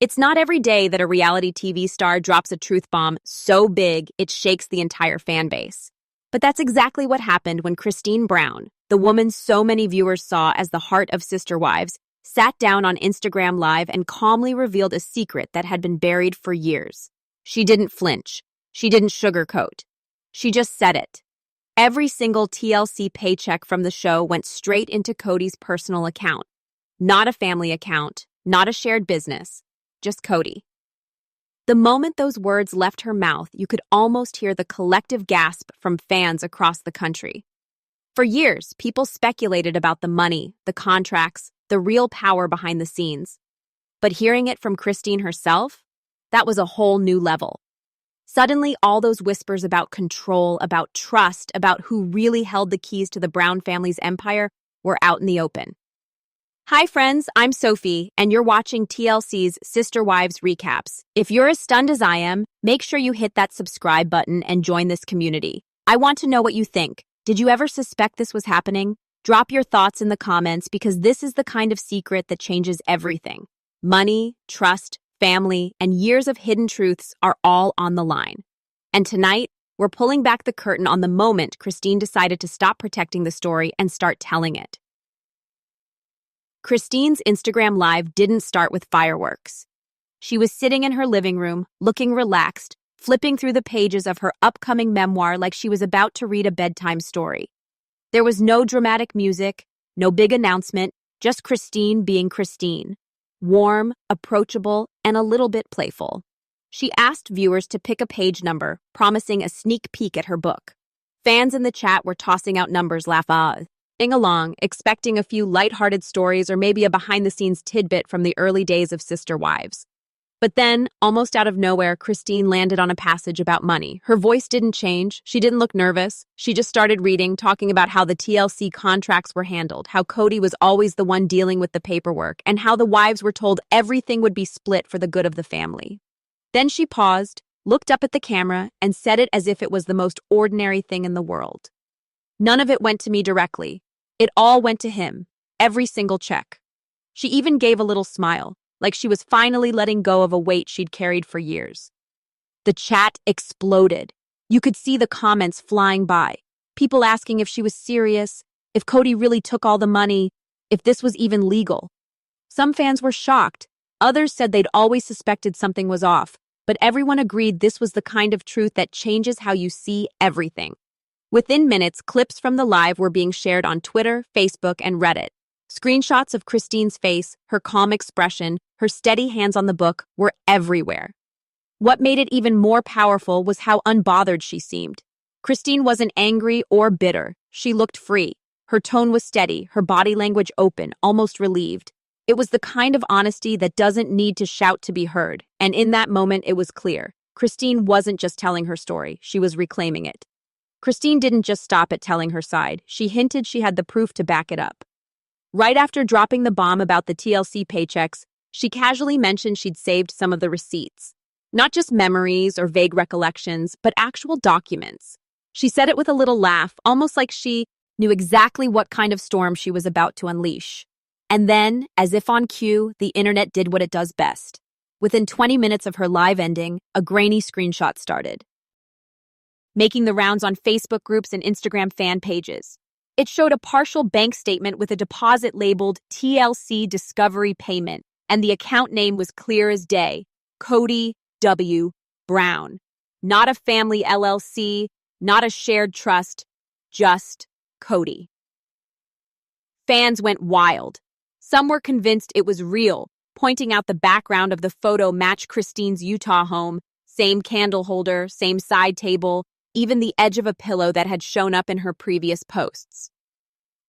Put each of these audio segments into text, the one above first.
It's not every day that a reality TV star drops a truth bomb so big it shakes the entire fan base. But that's exactly what happened when Kody Brown, the woman so many viewers saw as the heart of Sister Wives, sat down on Instagram Live and calmly revealed a secret that had been buried for years. She didn't flinch. She didn't sugarcoat. She just said it. Every single TLC paycheck from the show went straight into Kody's personal account. Not a family account, not a shared business, just Kody. The moment those words left her mouth, you could almost hear the collective gasp from fans across the country. For years, people speculated about the money, the contracts, the real power behind the scenes. But hearing it from Kody herself, that was a whole new level. Suddenly, all those whispers about control, about trust, about who really held the keys to the Brown family's empire were out in the open. Hi friends, I'm Sophie, and you're watching TLC's Sister Wives Recaps. If you're as stunned as I am, make sure you hit that subscribe button and join this community. I want to know what you think. Did you ever suspect this was happening? Drop your thoughts in the comments because this is the kind of secret that changes everything. Money, trust, family, and years of hidden truths are all on the line. And tonight, we're pulling back the curtain on the moment Kody decided to stop protecting the story and start telling it. Kody's Instagram Live didn't start with fireworks. She was sitting in her living room, looking relaxed, flipping through the pages of her upcoming memoir like she was about to read a bedtime story. There was no dramatic music, no big announcement, just Kody being Kody. Warm, approachable, and a little bit playful. She asked viewers to pick a page number, promising a sneak peek at her book. Fans in the chat were tossing out numbers, laughing along, expecting a few lighthearted stories or maybe a behind-the-scenes tidbit from the early days of Sister Wives. But then, almost out of nowhere, Kody landed on a passage about money. Her voice didn't change. She didn't look nervous. She just started reading, talking about how the TLC contracts were handled, how Kody was always the one dealing with the paperwork, and how the wives were told everything would be split for the good of the family. Then she paused, looked up at the camera, and said it as if it was the most ordinary thing in the world. None of it went to me directly. It all went to him, every single check. She even gave a little smile, like she was finally letting go of a weight she'd carried for years. The chat exploded. You could see the comments flying by. People asking if she was serious, if Kody really took all the money, if this was even legal. Some fans were shocked. Others said they'd always suspected something was off, but everyone agreed this was the kind of truth that changes how you see everything. Within minutes, clips from the live were being shared on Twitter, Facebook, and Reddit. Screenshots of Kody's face, her calm expression, her steady hands on the book were everywhere. What made it even more powerful was how unbothered she seemed. Kody wasn't angry or bitter. She looked free. Her tone was steady, her body language open, almost relieved. It was the kind of honesty that doesn't need to shout to be heard, and in that moment it was clear. Kody wasn't just telling her story, she was reclaiming it. Kody didn't just stop at telling her side, she hinted she had the proof to back it up. Right after dropping the bomb about the TLC paychecks, she casually mentioned she'd saved some of the receipts. Not just memories or vague recollections, but actual documents. She said it with a little laugh, almost like she knew exactly what kind of storm she was about to unleash. And then, as if on cue, the internet did what it does best. Within 20 minutes of her live ending, a grainy screenshot started, making the rounds on Facebook groups and Instagram fan pages. It showed a partial bank statement with a deposit labeled TLC Discovery Payment, and the account name was clear as day, Kody W. Brown. Not a family LLC, not a shared trust, just Kody. Fans went wild. Some were convinced it was real, pointing out the background of the photo matched Kody's Utah home, same candle holder, same side table, even the edge of a pillow that had shown up in her previous posts.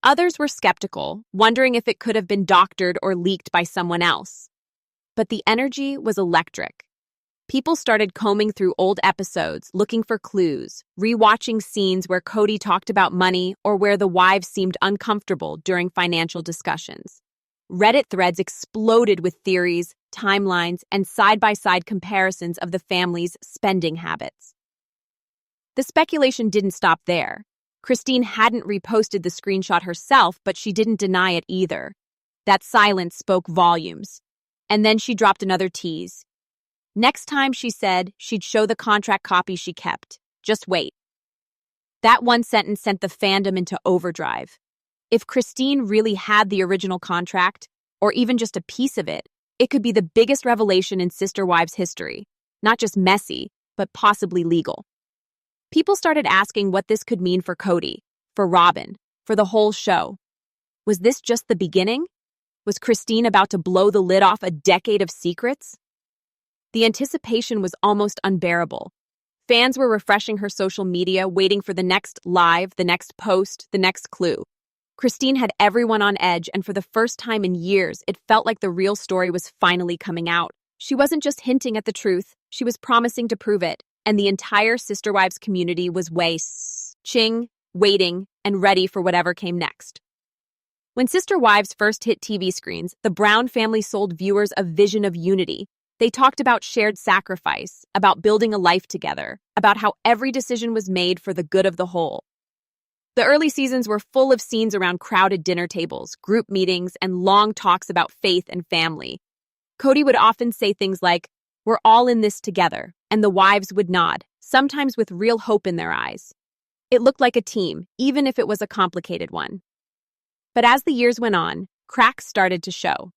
Others were skeptical, wondering if it could have been doctored or leaked by someone else. But the energy was electric. People started combing through old episodes, looking for clues, rewatching scenes where Kody talked about money or where the wives seemed uncomfortable during financial discussions. Reddit threads exploded with theories, timelines, and side-by-side comparisons of the family's spending habits. The speculation didn't stop there. Kody hadn't reposted the screenshot herself, but she didn't deny it either. That silence spoke volumes. And then she dropped another tease. Next time, she said she'd show the contract copy she kept. Just wait. That one sentence sent the fandom into overdrive. If Christine really had the original contract, or even just a piece of it, it could be the biggest revelation in Sister Wives history. Not just messy, but possibly legal. People started asking what this could mean for Kody, for Robyn, for the whole show. Was this just the beginning? Was Christine about to blow the lid off a decade of secrets? The anticipation was almost unbearable. Fans were refreshing her social media, waiting for the next live, the next post, the next clue. Christine had everyone on edge, and for the first time in years, it felt like the real story was finally coming out. She wasn't just hinting at the truth, she was promising to prove it, and the entire Sister Wives community was waiting, and ready for whatever came next. When Sister Wives first hit TV screens, the Brown family sold viewers a vision of unity. They talked about shared sacrifice, about building a life together, about how every decision was made for the good of the whole. The early seasons were full of scenes around crowded dinner tables, group meetings, and long talks about faith and family. Kody would often say things like, "We're all in this together," and the wives would nod, sometimes with real hope in their eyes. It looked like a team, even if it was a complicated one. But as the years went on, cracks started to show.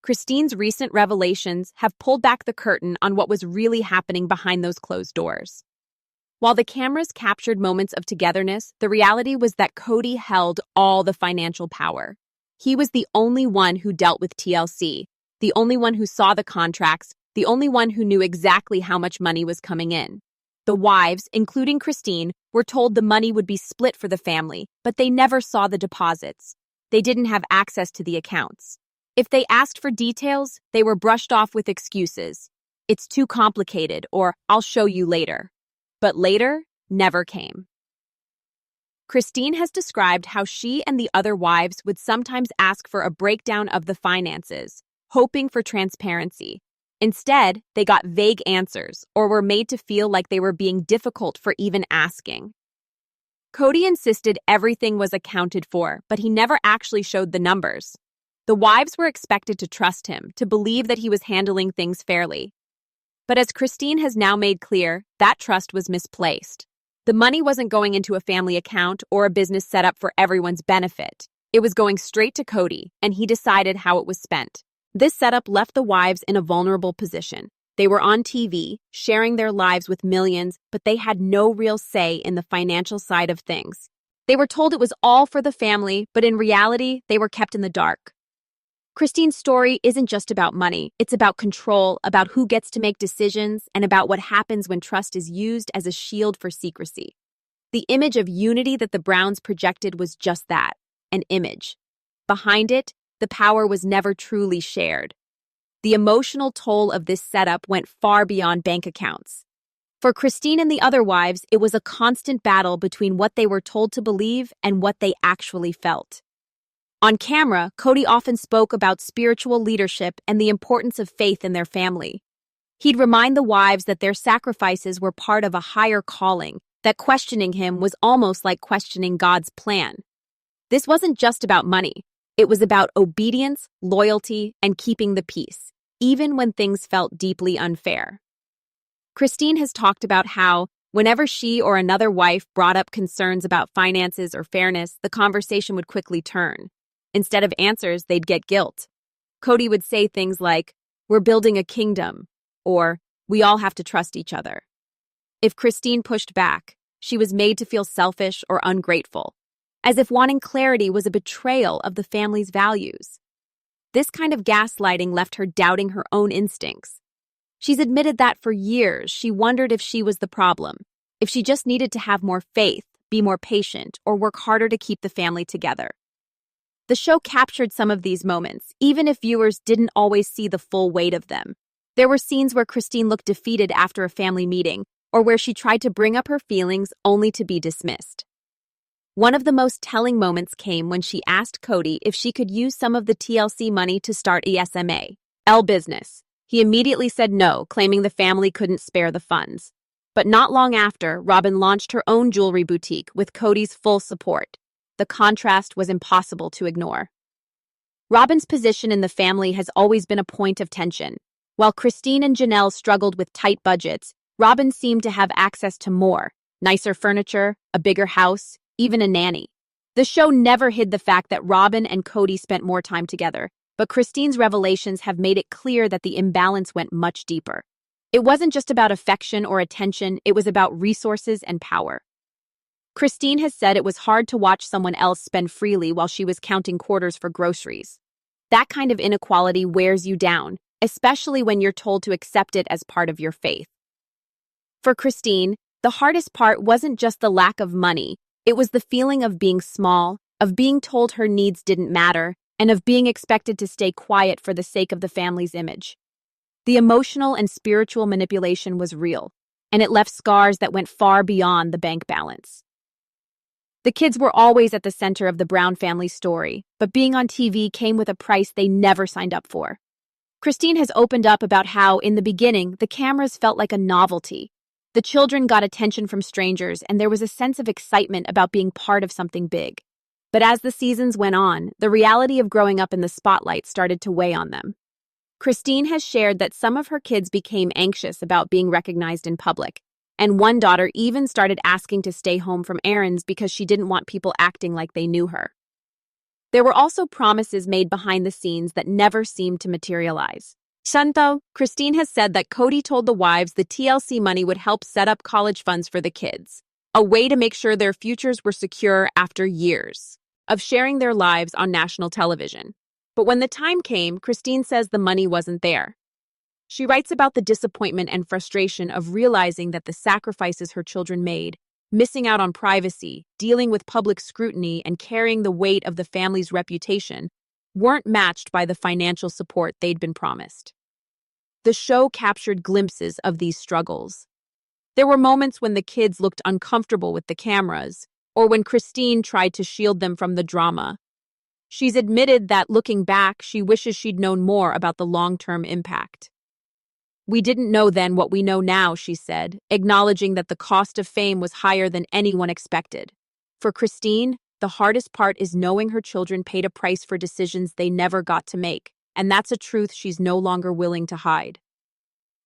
Christine's recent revelations have pulled back the curtain on what was really happening behind those closed doors. While the cameras captured moments of togetherness, the reality was that Kody held all the financial power. He was the only one who dealt with TLC, the only one who saw the contracts, the only one who knew exactly how much money was coming in. The wives, including Christine, were told the money would be split for the family, but they never saw the deposits. They didn't have access to the accounts. If they asked for details, they were brushed off with excuses. "It's too complicated," or "I'll show you later." But later never came. Christine has described how she and the other wives would sometimes ask for a breakdown of the finances, hoping for transparency. Instead, they got vague answers or were made to feel like they were being difficult for even asking. Kody insisted everything was accounted for, but he never actually showed the numbers. The wives were expected to trust him, to believe that he was handling things fairly. But as Christine has now made clear, that trust was misplaced. The money wasn't going into a family account or a business set up for everyone's benefit. It was going straight to Kody, and he decided how it was spent. This setup left the wives in a vulnerable position. They were on TV, sharing their lives with millions, but they had no real say in the financial side of things. They were told it was all for the family, but in reality, they were kept in the dark. Christine's story isn't just about money. It's about control, about who gets to make decisions, and about what happens when trust is used as a shield for secrecy. The image of unity that the Browns projected was just that, an image. Behind it, the power was never truly shared. The emotional toll of this setup went far beyond bank accounts. For Christine and the other wives, it was a constant battle between what they were told to believe and what they actually felt. On camera, Kody often spoke about spiritual leadership and the importance of faith in their family. He'd remind the wives that their sacrifices were part of a higher calling, that questioning him was almost like questioning God's plan. This wasn't just about money. It was about obedience, loyalty, and keeping the peace, even when things felt deeply unfair. Christine has talked about how, whenever she or another wife brought up concerns about finances or fairness, the conversation would quickly turn. Instead of answers, they'd get guilt. Kody would say things like, "We're building a kingdom," or "We all have to trust each other." If Christine pushed back, she was made to feel selfish or ungrateful, as if wanting clarity was a betrayal of the family's values. This kind of gaslighting left her doubting her own instincts. She's admitted that for years she wondered if she was the problem, if she just needed to have more faith, be more patient, or work harder to keep the family together. The show captured some of these moments, even if viewers didn't always see the full weight of them. There were scenes where Christine looked defeated after a family meeting, or where she tried to bring up her feelings only to be dismissed. One of the most telling moments came when she asked Kody if she could use some of the TLC money to start ESMA, L Business. He immediately said no, claiming the family couldn't spare the funds. But not long after, Robyn launched her own jewelry boutique with Kody's full support. The contrast was impossible to ignore. Robyn's position in the family has always been a point of tension. While Christine and Janelle struggled with tight budgets, Robyn seemed to have access to more: nicer furniture, a bigger house, even a nanny. The show never hid the fact that Robyn and Kody spent more time together, but Christine's revelations have made it clear that the imbalance went much deeper. It wasn't just about affection or attention, it was about resources and power. Christine has said it was hard to watch someone else spend freely while she was counting quarters for groceries. That kind of inequality wears you down, especially when you're told to accept it as part of your faith. For Christine, the hardest part wasn't just the lack of money, it was the feeling of being small, of being told her needs didn't matter, and of being expected to stay quiet for the sake of the family's image. The emotional and spiritual manipulation was real, and it left scars that went far beyond the bank balance. The kids were always at the center of the Brown family story, but being on TV came with a price they never signed up for. Christine has opened up about how, in the beginning, the cameras felt like a novelty. The children got attention from strangers, and there was a sense of excitement about being part of something big. But as the seasons went on, the reality of growing up in the spotlight started to weigh on them. Christine has shared that some of her kids became anxious about being recognized in public, and one daughter even started asking to stay home from errands because she didn't want people acting like they knew her. There were also promises made behind the scenes that never seemed to materialize. Shanto, Christine has said that Kody told the wives the TLC money would help set up college funds for the kids, a way to make sure their futures were secure after years of sharing their lives on national television. But when the time came, Christine says the money wasn't there. She writes about the disappointment and frustration of realizing that the sacrifices her children made, missing out on privacy, dealing with public scrutiny, and carrying the weight of the family's reputation, weren't matched by the financial support they'd been promised. The show captured glimpses of these struggles. There were moments when the kids looked uncomfortable with the cameras, or when Christine tried to shield them from the drama. She's admitted that, looking back, she wishes she'd known more about the long-term impact. "We didn't know then what we know now," she said, acknowledging that the cost of fame was higher than anyone expected. For Christine, the hardest part is knowing her children paid a price for decisions they never got to make, and that's a truth she's no longer willing to hide.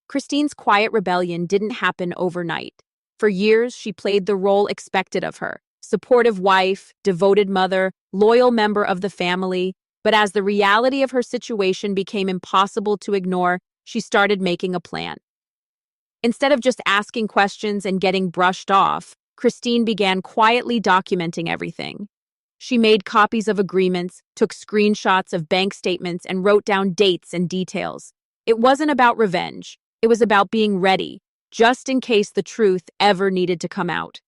Christine's quiet rebellion didn't happen overnight. For years, she played the role expected of her: supportive wife, devoted mother, loyal member of the family. But as the reality of her situation became impossible to ignore, she started making a plan. Instead of just asking questions and getting brushed off, Christine began quietly documenting everything. She made copies of agreements, took screenshots of bank statements, and wrote down dates and details. It wasn't about revenge. It was about being ready, just in case the truth ever needed to come out.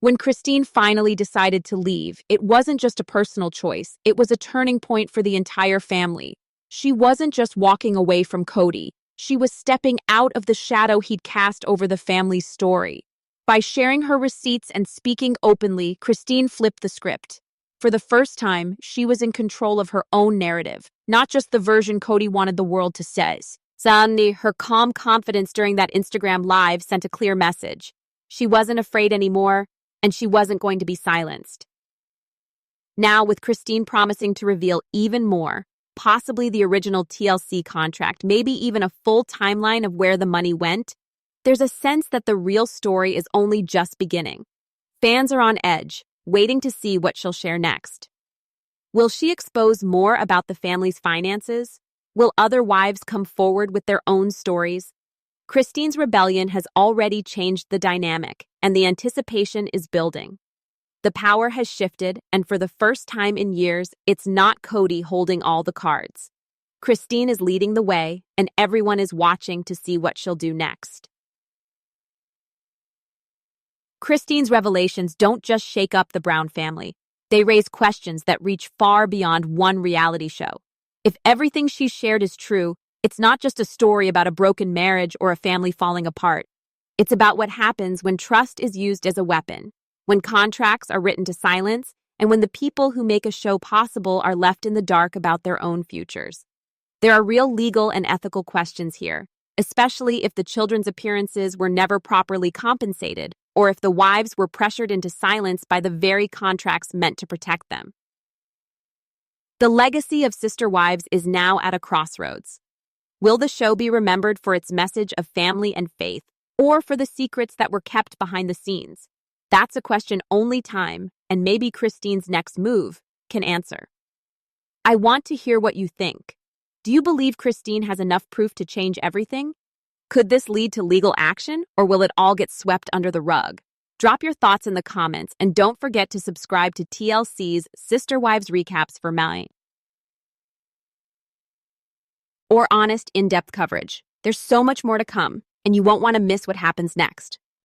When Christine finally decided to leave, it wasn't just a personal choice. It was a turning point for the entire family. She wasn't just walking away from Kody. She was stepping out of the shadow he'd cast over the family's story. By sharing her receipts and speaking openly, Christine flipped the script. For the first time, she was in control of her own narrative, not just the version Kody wanted the world to see. Suddenly, her calm confidence during that Instagram live sent a clear message. She wasn't afraid anymore, and she wasn't going to be silenced. Now, with Christine promising to reveal even more, possibly the original TLC contract, maybe even a full timeline of where the money went, there's a sense that the real story is only just beginning. Fans are on edge, waiting to see what she'll share next. Will she expose more about the family's finances? Will other wives come forward with their own stories? Christine's rebellion has already changed the dynamic, and the anticipation is building. The power has shifted, and for the first time in years, it's not Kody holding all the cards. Christine is leading the way, and everyone is watching to see what she'll do next. Christine's revelations don't just shake up the Brown family. They raise questions that reach far beyond one reality show. If everything she's shared is true, it's not just a story about a broken marriage or a family falling apart. It's about what happens when trust is used as a weapon, when contracts are written to silence, and when the people who make a show possible are left in the dark about their own futures. There are real legal and ethical questions here, especially if the children's appearances were never properly compensated, or if the wives were pressured into silence by the very contracts meant to protect them. The legacy of Sister Wives is now at a crossroads. Will the show be remembered for its message of family and faith, or for the secrets that were kept behind the scenes? That's a question only time, and maybe Christine's next move, can answer. I want to hear what you think. Do you believe Christine has enough proof to change everything? Could this lead to legal action, or will it all get swept under the rug? Drop your thoughts in the comments, and don't forget to subscribe to TLC's Sister Wives Recaps for or honest, in-depth coverage. There's so much more to come, and you won't want to miss what happens next.